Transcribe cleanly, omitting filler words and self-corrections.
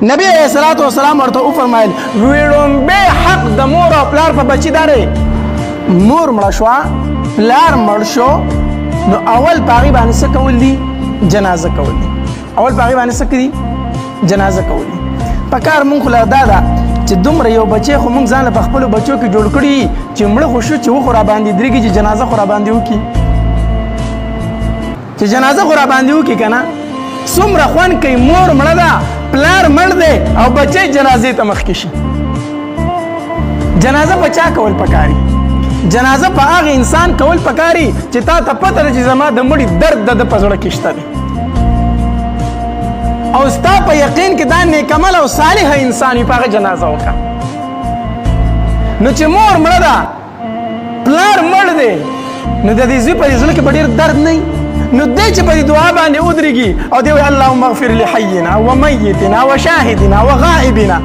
نبی علیہ الصلوۃ والسلام ورته وفرمایل ویړومبه حق د مور او پلار په بچی داره مور مړه شوه پلار مړ شو نو اول پاغي باندې څه کول دي جنازه کول دي اول پاغي باندې څه کوي جنازه کول دي پکار مونږ خلا دادا چې دومره یو بچی خو مونږ ځان په خپل بچو کې جوړ کړی چې مړ خو شو چې و خو را باندې درېږي چې جنازه خو را باندې وکي چې جنازه خو را باندې وکي کنه څومره خوند کوي مور مړه ده پلار مړ دی او بچی جنازې ته مخکې شي جنازه په چا کول پکاري جنازه په هغه انسان کول پکاري چې تا ته پته ده چې زما د مړي درد د په زړه کې شته دی او ستا په یقین کې دا نیکعمل او صالح انسان وي په هغه جنازه وکړه نو چې مور مړه ده پلار مړ دی نو د دې زوی په زړه کې به ډېر درد نه نو دی چې په دې دعا باندې ودرېږي او دی وایي اللهم اغفر لحینا ومیتنا وشاهدنا وغائبنا